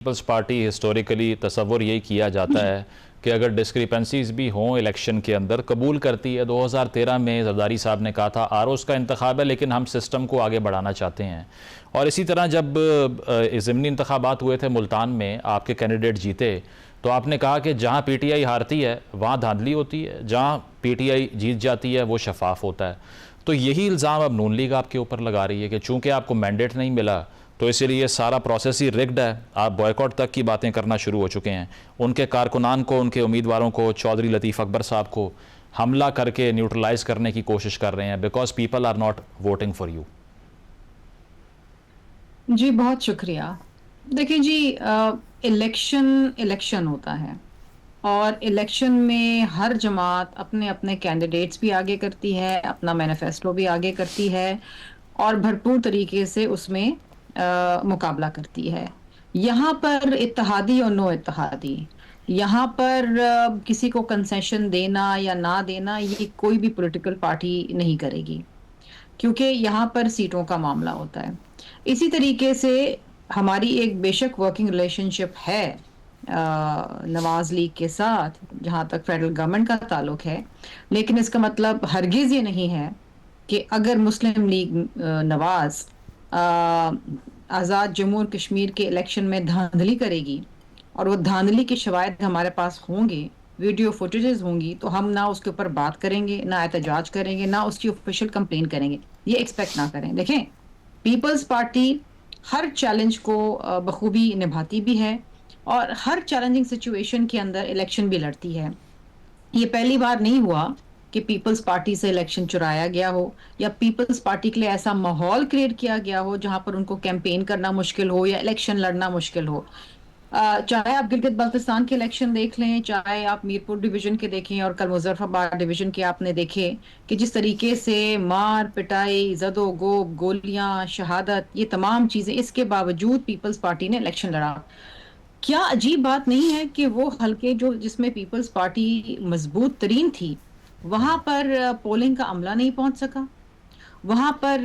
Peoples party historically तसव्वुर यही किया जाता है कि अगर डिस्क्रिपेंसीज भी हों इलेक्शन के अंदर कबूल करती है। 2013 में जरदारी साहब ने कहा था आरओज़ का इंतखाब है लेकिन हम सिस्टम को आगे बढ़ाना चाहते हैं। और इसी तरह जब ज़िमनी इंतखाबात हुए थे मुल्तान में, आपके कैंडिडेट जीते तो आपने कहा कि जहाँ पीटीआई हारती है वहाँ धांधली होती है, जहाँ पीटीआई जीत जाती है वो शफाफ होता है। तो यही इल्ज़ाम अब नून लीग आपके ऊपर लगा रही है कि चूँकि आपको मैंडेट नहीं मिला तो इसीलिए सारा प्रोसेस ही रिग्ड है। आप बॉयकॉट तक की बातें करना शुरू हो चुके हैं। उनके कारकुनान को, उनके उम्मीदवारों को, चौधरी लतीफ़ अकबर साहब को हमला करके न्यूट्रलाइज करने की कोशिश कर रहे हैं because people are not voting for you. जी बहुत शुक्रिया। देखिए जी, इलेक्शन होता है और इलेक्शन में हर जमात अपने अपने कैंडिडेट्स भी आगे करती है, अपना मैनिफेस्टो भी आगे करती है और भरपूर तरीके से उसमें मुकाबला करती है। यहाँ पर इत्तेहादी और नो इत्तेहादी, यहाँ पर किसी को कंसेशन देना या ना देना ये कोई भी पॉलिटिकल पार्टी नहीं करेगी, क्योंकि यहाँ पर सीटों का मामला होता है। इसी तरीके से हमारी एक बेशक वर्किंग रिलेशनशिप है नवाज लीग के साथ जहाँ तक फेडरल गवर्नमेंट का ताल्लुक है, लेकिन इसका मतलब हरगिज ये नहीं है कि अगर मुस्लिम लीग नवाज आज़ाद जम्मू और कश्मीर के इलेक्शन में धांधली करेगी और वो धांधली के शवाहिद हमारे पास होंगे, वीडियो फुटेजेस होंगी, तो हम ना उसके ऊपर बात करेंगे, ना एहतजाज करेंगे, ना उसकी ऑफिशियल कंप्लेन करेंगे। ये एक्सपेक्ट ना करें। देखें, पीपल्स पार्टी हर चैलेंज को बखूबी निभाती भी है और हर चैलेंजिंग सिचुएशन के अंदर इलेक्शन भी लड़ती है। ये पहली बार नहीं हुआ कि पीपल्स पार्टी से इलेक्शन चुराया गया हो या पीपल्स पार्टी के लिए ऐसा माहौल क्रिएट किया गया हो जहां पर उनको कैंपेन करना मुश्किल हो या इलेक्शन लड़ना मुश्किल हो। चाहे आप गिलगित बल्तिस्तान के इलेक्शन देख लें, चाहे आप मीरपुर डिवीजन के देखें और कल मुजफ्फराबाद डिवीजन के आपने देखे कि जिस तरीके से मार पिटाई, जदोगोब, गोलियां, शहादत, ये तमाम चीजें, इसके बावजूद पीपल्स पार्टी ने इलेक्शन लड़ा। क्या अजीब बात नहीं है कि वो हल्के जो जिसमें पीपल्स पार्टी मजबूत तरीन थी वहां पर पोलिंग का अमला नहीं पहुंच सका, वहां पर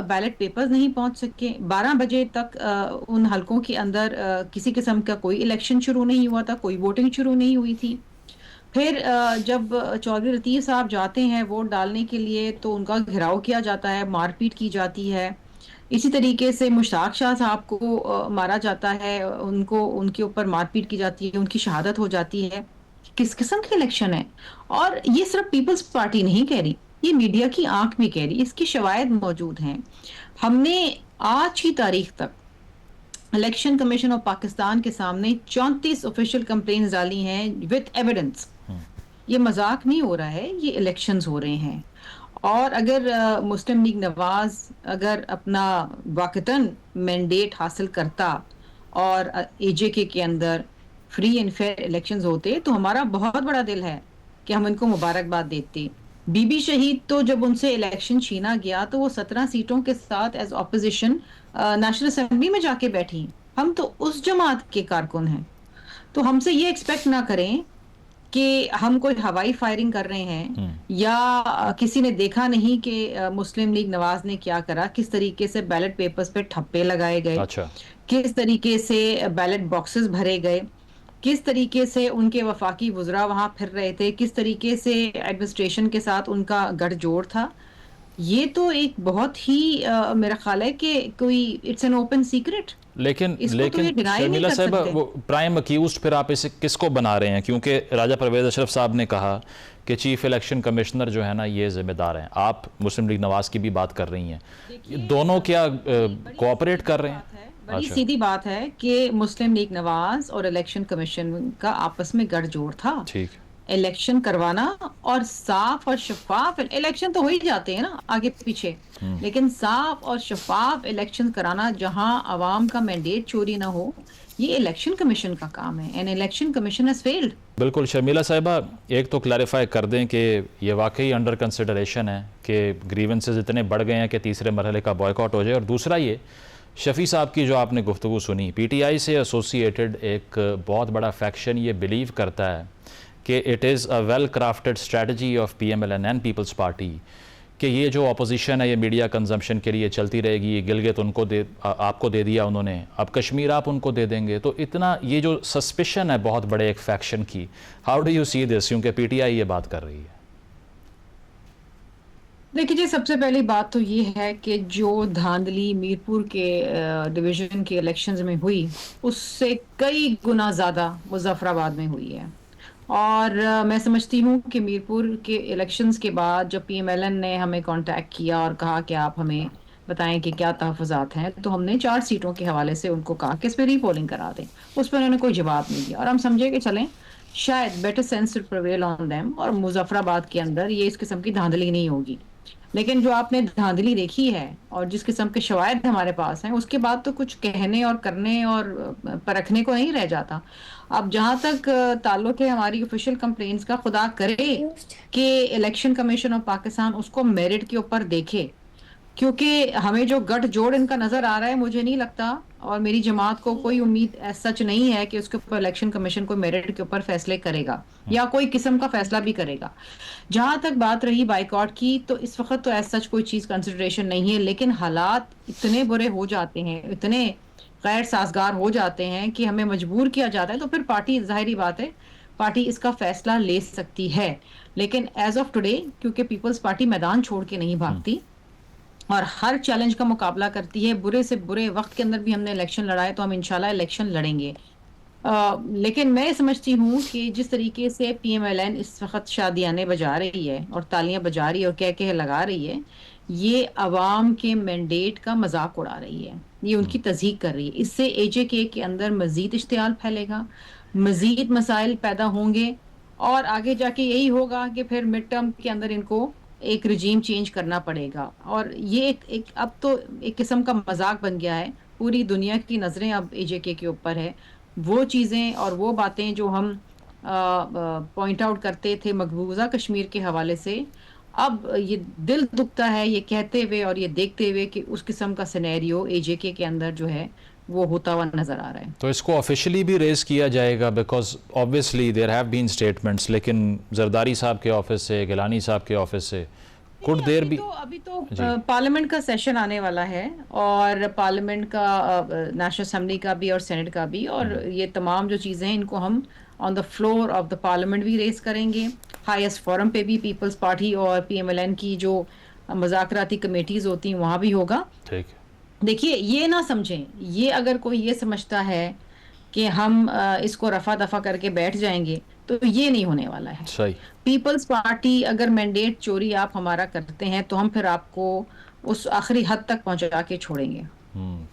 बैलेट पेपर्स नहीं पहुंच सके। 12 बजे तक उन हलकों के अंदर किसी किस्म का कोई इलेक्शन शुरू नहीं हुआ था, कोई वोटिंग शुरू नहीं हुई थी। फिर जब चौधरी लतीफ़ साहब जाते हैं वोट डालने के लिए तो उनका घेराव किया जाता है, मारपीट की जाती है। इसी तरीके से मुश्ताक शाह साहब को मारा जाता है, उनको उनके ऊपर मारपीट की जाती है, उनकी शहादत हो जाती है। किस किस्म के इलेक्शन है? और ये सिर्फ पीपल्स पार्टी नहीं कह रही, ये मीडिया की आंख भी कह रही, इसकी शवाहिद मौजूद हैं। हमने आज की तारीख तक इलेक्शन कमीशन ऑफ पाकिस्तान के सामने 34 ऑफिशियल कंप्लेंट्स डाली हैं विद एविडेंस। ये मजाक नहीं हो रहा है, ये इलेक्शंस हो रहे हैं। और अगर मुस्लिम लीग नवाज अगर अपना वाकतन मैंडेट हासिल करता और एजेके के अंदर फ्री एंड फेयर इलेक्शंस होते तो हमारा बहुत बड़ा दिल है कि हम इनको मुबारकबाद देते। बीबी शहीद तो जब उनसे इलेक्शन छीना गया तो वो 17 सीटों के साथ एज ऑपोजिशन नेशनल असेंबली में जाके बैठी। हम तो उस जमात के कारकुन हैं, तो हमसे ये एक्सपेक्ट ना करें कि हम कोई हवाई फायरिंग कर रहे हैं या किसी ने देखा नहीं कि मुस्लिम लीग नवाज ने क्या करा, किस तरीके से बैलेट पेपर्स पे ठप्पे लगाए गए, किस तरीके से बैलेट बॉक्सेस भरे गए, किस तरीके से उनके वफाकी वुज़रा वहां फिर रहे थे, किस तरीके से एडमिनिस्ट्रेशन के साथ उनका गठजोड़ था। ये तो एक बहुत ही मेरा ख्याल है कि कोई इट्स एन ओपन सीक्रेट। लेकिन शर्मिला साहब, वो प्राइम अक्यूज्ड फिर आप इसे किसको बना रहे हैं? क्योंकि राजा परवेज अशरफ साहब ने कहा कि चीफ इलेक्शन कमिश्नर जो है ना ये जिम्मेदार हैं, आप मुस्लिम लीग नवाज की भी बात कर रही हैं, दोनों क्या कोऑपरेट कर रहे हैं? बड़ी सीधी बात है कि मुस्लिम लीग नवाज और इलेक्शन कमीशन का आपस में गठजोड़ था। ठीक, इलेक्शन करवाना और साफ और शफाफ इलेक्शन तो हो ही जाते हैं ना आगे पीछे, लेकिन साफ और शफाफ इलेक्शन कराना जहां अवाम का मैंडेट चोरी ना हो, ये इलेक्शन कमीशन का काम है and election commission has failed. बिल्कुल शर्मिला साहिबा, एक तो क्लैरिफाई कर दें कि ये वाकई अंडर कंसिडरेशन है कि ग्रीवेंसेस इतने बढ़ गए हैं कि तीसरे मरहले का बॉयकॉट हो जाए। और दूसरा ये शफ़ी साहब की जो आपने गुफ्तगू सुनी, पीटीआई से एसोसिएटेड एक बहुत बड़ा फैक्शन ये बिलीव करता है कि it is a well crafted strategy of PML and Peoples Party कि ये जो अपोजिशन है ये मीडिया कंजम्पशन के लिए चलती रहेगी, ये गिलगित उनको आपको दे दिया उन्होंने, अब कश्मीर आप उनको दे देंगे, तो इतना ये जो सस्पिशन है बहुत बड़े एक फैक्शन की, how do you see this, क्योंकि पीटीआई ये बात कर रही है? देखिए जी, सबसे पहली बात तो ये है कि जो धांधली मीरपुर के डिवीजन के इलेक्शंस में हुई, उससे कई गुना ज़्यादा मुजफ्फराबाद में हुई है। और मैं समझती हूँ कि मीरपुर के इलेक्शंस के बाद जब पीएमएलएन ने हमें कांटेक्ट किया और कहा कि आप हमें बताएं कि क्या तहफ़्फ़ुज़ात हैं, तो हमने 4 सीटों के हवाले से उनको कहा कि इस पे रीपोलिंग करा दें। उस पर उन्होंने कोई जवाब नहीं दिया और हम समझे कि चलें शायद better sense will prevail on them और मुजफ्फराबाद के अंदर ये इस किस्म की धांधली नहीं होगी। लेकिन जो आपने धांधली देखी है और जिस किस्म के शवाहिद हमारे पास हैं, उसके बाद तो कुछ कहने और करने और परखने को नहीं रह जाता। अब जहां तक ताल्लुक है हमारी ऑफिशियल कंप्लेंट्स का, खुदा करे कि इलेक्शन कमीशन ऑफ पाकिस्तान उसको मेरिट के ऊपर देखे, क्योंकि हमें जो गठजोड़ इनका नजर आ रहा है, मुझे नहीं लगता और मेरी जमात को कोई उम्मीद सच नहीं है कि उसके ऊपर इलेक्शन कमीशन कोई मेरिट के ऊपर फैसले करेगा या कोई किस्म का फैसला भी करेगा। जहां तक बात रही बाइकआउट की, तो इस वक्त तो ऐसा सच कोई चीज कंसिडरेशन नहीं है, लेकिन हालात इतने बुरे हो जाते हैं, इतने गैर साजगार हो जाते हैं कि हमें मजबूर किया जाता है, तो फिर पार्टी, जाहिर बात है पार्टी इसका फैसला ले सकती है। लेकिन एज ऑफ टुडे, क्योंकि पीपल्स पार्टी मैदान छोड़ के नहीं भागती और हर चैलेंज का मुकाबला करती है, बुरे से बुरे वक्त के अंदर भी हमने इलेक्शन लड़ा है, तो हम इंशाल्लाह इलेक्शन लड़ेंगे। लेकिन मैं समझती हूँ कि जिस तरीके से पीएमएलएन इस वक्त शादियाने बजा रही है और तालियां बजा रही है और कह लगा रही है, ये अवाम के मैंडेट का मजाक उड़ा रही है, ये उनकी तज़हीक कर रही है। इससे एजेके के अंदर मजीद इश्तियाल फैलेगा, मजीद मसाइल पैदा होंगे और आगे जाके यही होगा कि फिर मिड टर्म के अंदर इनको एक रिजीम चेंज करना पड़ेगा। और ये एक अब तो एक किस्म का मजाक बन गया है, पूरी दुनिया की नज़रें अब एजेके के ऊपर है। वो चीज़ें और वो बातें जो हम पॉइंट आउट करते थे मकबूजा कश्मीर के हवाले से, अब ये दिल दुखता है ये कहते हुए और ये देखते हुए कि उस किस्म का सिनेरियो एजेके के अंदर जो है वो होता हुआ नजर आ रहा है। तो इसको ऑफिशियली भी रेज किया जाएगा, because obviously there have been statements, लेकिन जरदारी साहब के ऑफिस से, गिलानी साहब के ऑफिस से कुछ देर भी अभी तो पार्लियामेंट का सेशन आने वाला है और पार्लियामेंट का, नेशनल असेंबली का भी और सेनेट का भी, और ये तमाम जो चीज़ें हैं इनको हम on the floor of the parliament भी रेज करेंगे, हाईएस्ट फोरम पे भी पीपल्स पार्टी और पीएमएलएन की जो मुज़ाकराती कमेटीज होती हैं वहाँ भी होगा। ठीक। देखिए, ये ना समझें, ये अगर कोई ये समझता है कि हम इसको रफा दफा करके बैठ जाएंगे, तो ये नहीं होने वाला है। सही। पीपल्स पार्टी अगर मैंडेट चोरी आप हमारा करते हैं तो हम फिर आपको उस आखिरी हद तक पहुंचा के छोड़ेंगे।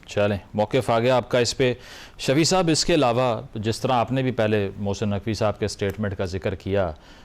चलें, मौक़िफ़ आ गया आपका इस पे। शफी साहब, इसके अलावा जिस तरह आपने भी पहले मोहसिन नकवी साहब के स्टेटमेंट का जिक्र किया